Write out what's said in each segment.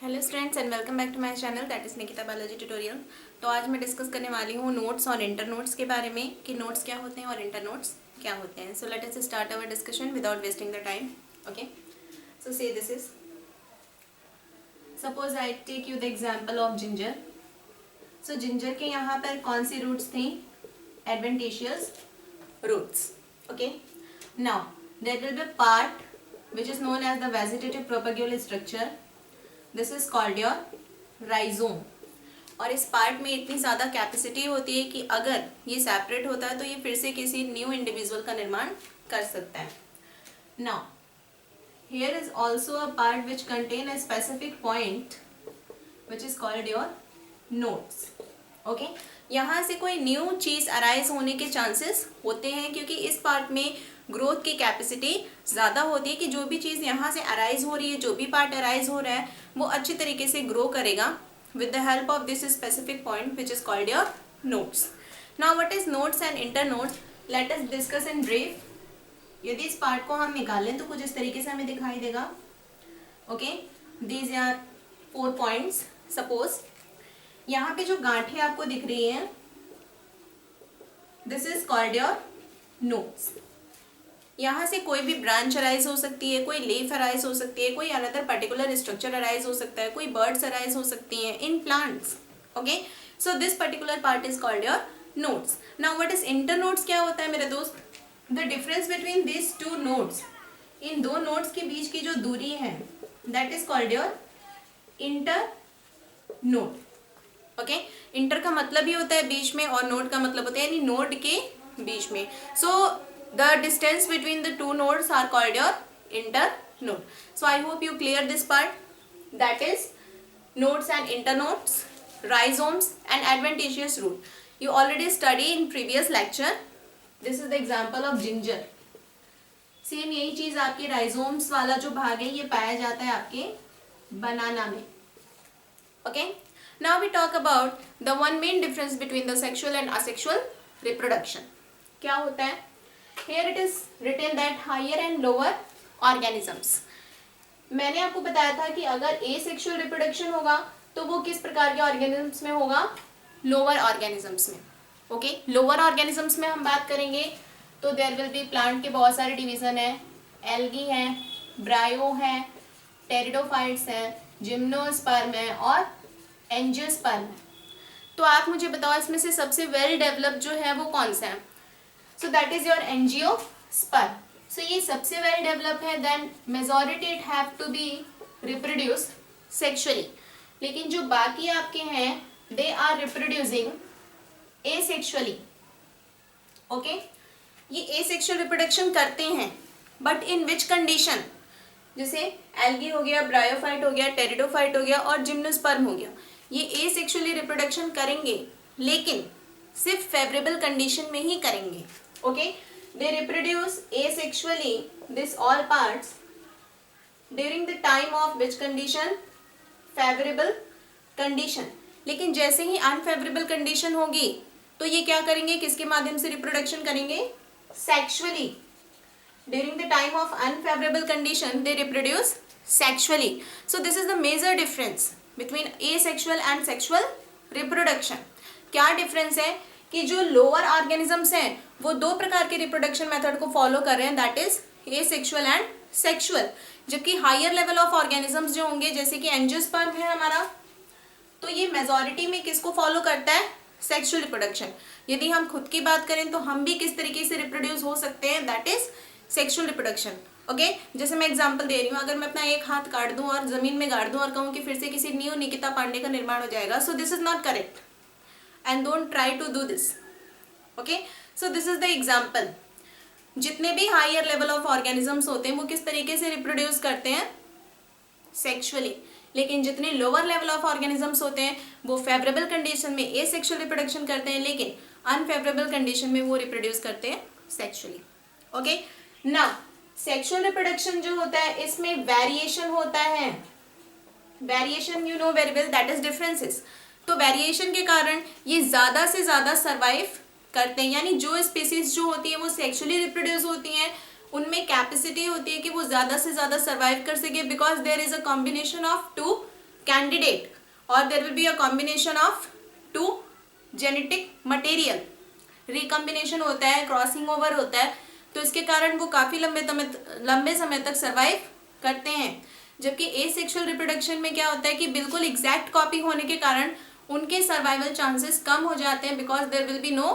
Hello students and welcome back to my channel that is Nikita biology tutorial. तो आज मैं discuss करने वाली हूँ नोट्स और इंटर नोट्स के बारे में कि नोट्स क्या होते हैं और इंटर नोट्स क्या होते हैं। So let us start our discussion without wasting the time. Okay, so say this is suppose I take you the example of ginger. So ginger के यहाँ पर कौन सी रूट्स थी? Adventitious roots. Okay, now there will be part which is known as the vegetative propagular structure. This is called your rhizome. और इस part में इतनी ज़्यादा कैपेसिटी होती है कि अगर ये सेपरेट होता है तो ये फिर से किसी न्यू इंडिविजुअल का निर्माण कर सकता है। Now here is also a part which contain a specific point which is called your notes. Okay, यहाँ से कोई न्यू चीज़ अराइज होने के चांसेस होते हैं क्योंकि इस पार्ट में ग्रोथ की कैपेसिटी ज़्यादा होती है कि जो भी चीज़ यहाँ से अराइज हो रही है, जो भी पार्ट अराइज हो रहा है वो अच्छी तरीके से ग्रो करेगा with the help of this specific point which is called your nodes. Now what is notes and inter notes? Let us discuss in brief. यदि इस पार्ट को हम निकालें तो कुछ इस तरीके से हमें दिखाई देगा। Okay, these are 4 points. Suppose यहाँ पे जो गांठें आपको दिख रही हैं, this is called your nodes. यहाँ से कोई भी ब्रांच अराइज हो सकती है, कोई लीफ अराइज हो सकती है, कोई अनदर पर्टिकुलर स्ट्रक्चर अराइज हो सकता है, कोई बर्ड्स अराइज हो सकती हैं in plants. Okay, so this particular part is called your nodes. Now what is internodes? क्या होता है मेरे दोस्त? The difference between this two nodes, इन दो नोट्स के बीच की जो दूरी है that is called your internode. Okay, inter का मतलब ही होता है बीच में और नोड का मतलब होता है यानी नोड के बीच में। सो the distance between the two nodes are called your internode. So I hope you clear this part, that is nodes and internodes, rhizomes and adventitious root. You already study in previous lecture. This is the example of ginger. Same यही चीज आपके rhizomes वाला जो भाग है ये पाया जाता है आपके बनाना में। Okay, now we talk about the one main difference between the sexual and asexual reproduction. क्या होता है? Here it is written that higher and lower organisms. मैंने आपको बताया था कि अगर asexual reproduction होगा तो वो किस प्रकार के organisms में होगा? Lower organisms में। Okay, lower organisms में हम बात करेंगे तो there will be plant के बहुत सारे division हैं, algae हैं, bryo हैं, pteridophytes हैं, gymnosperm हैं और angiosperm हैं। तो आप मुझे बताओ इसमें से सबसे वेल डेवलप्ड जो है वो कौन सा है? So that is your angiosperm. So ये सबसे well developed है, then majority it have to be reproduced sexually. लेकिन जो बाकी आपके हैं they are reproducing asexually. Okay? ये asexual reproduction करते हैं but in which condition? जैसे algae हो गया, bryophyte हो गया, pteridophyte हो गया और gymnosperm हो गया, ये asexually reproduction करेंगे लेकिन सिर्फ फेवरेबल कंडीशन में ही करेंगे। Okay, they reproduce asexually this all parts during the time of which condition? Favourable condition. लेकिन जैसे ही अनफेवरेबल कंडीशन होगी तो ये क्या करेंगे? किसके माध्यम से रिप्रोडक्शन करेंगे? Sexually. During the time of unfavourable condition they reproduce sexually. So this is the major difference between asexual and sexual reproduction. क्या डिफरेंस है कि जो लोअर ऑर्गेनिजम्स हैं वो 2 प्रकार के रिप्रोडक्शन मेथड को फॉलो कर रहे हैं, that is asexual and sexual. जबकि हायर लेवल ऑफ ऑर्गेनिजम्स जो होंगे जैसे कि एंजियोस्पर्म है हमारा, तो ये मेजॉरिटी में किसको फॉलो करता है? Sexual reproduction. यदि हम खुद की बात करें तो हम भी किस तरीके से रिप्रोड्यूस हो सकते हैं? That is sexual reproduction. Okay, जैसे मैं एग्जांपल दे रही हूँ, अगर मैं अपना एक हाथ काट दूं और जमीन में गाड़ दूं और कहूँ कि फिर से किसी न्यू निकिता पांडे का निर्माण हो जाएगा, सो this is not correct and don't try to do this. Okay, so this is the example. जितने भी हायर लेवल ऑफ ऑर्गेनिजम्स होते हैं वो किस तरीके से रिप्रोड्यूस करते हैं? सेक्सुअली। लेकिन जितने लोअर लेवल ऑफ ऑर्गेनिजम्स होते हैं वो फेवरेबल कंडीशन में एसेक्सुअल रिप्रोडक्शन करते हैं लेकिन अनफेवरेबल कंडीशन में वो रिप्रोड्यूस करते हैं sexually. Okay, now sexual reproduction जो होता है इसमें वेरिएशन होता है। Variation you know very well, that is differences. तो वेरिएशन के कारण ये ज़्यादा से ज़्यादा सर्वाइव करते हैं, यानी जो स्पीसीज जो होती है वो सेक्सुअली रिप्रोड्यूस होती हैं उनमें कैपेसिटी होती है कि वो ज़्यादा से ज़्यादा सर्वाइव कर सके because there is a combination of 2 candidate or there will be a combination of two genetic material. Recombination होता है, क्रॉसिंग ओवर होता है, तो इसके कारण वो काफ़ी लंबे समय तक सर्वाइव करते हैं। जबकि एसेक्सुअल रिप्रोडक्शन में क्या होता है कि बिल्कुल एग्जैक्ट कॉपी होने के कारण उनके सर्वाइवल चांसेस कम हो जाते हैं, because there will be no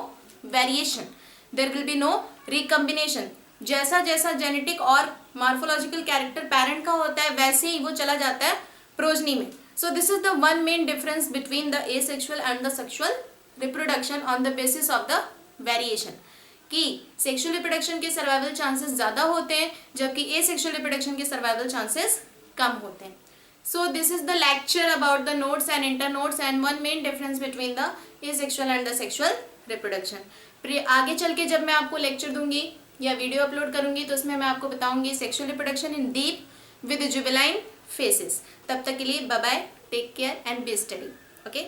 variation, there will be no recombination. जैसा जैसा जेनेटिक और मॉर्फोलॉजिकल कैरेक्टर पेरेंट का होता है वैसे ही वो चला जाता है प्रोजनी में। सो this is the one main difference between the asexual and the sexual reproduction on the basis of the variation, कि सेक्सुअल रिप्रोडक्शन के सर्वाइवल चांसेस ज़्यादा होते हैं जबकि एसेक्सुअल रिप्रोडक्शन के सर्वाइवल चांसेस कम होते हैं। सो this is the lecture about the nodes and internodes and one main difference between the asexual and the sexual reproduction. आगे चल के जब मैं आपको लेक्चर दूंगी या वीडियो अपलोड करूंगी तो उसमें मैं आपको बताऊंगी sexual reproduction in deep with juvenile phases. तब तक के लिए bye bye, take care and be study. Okay.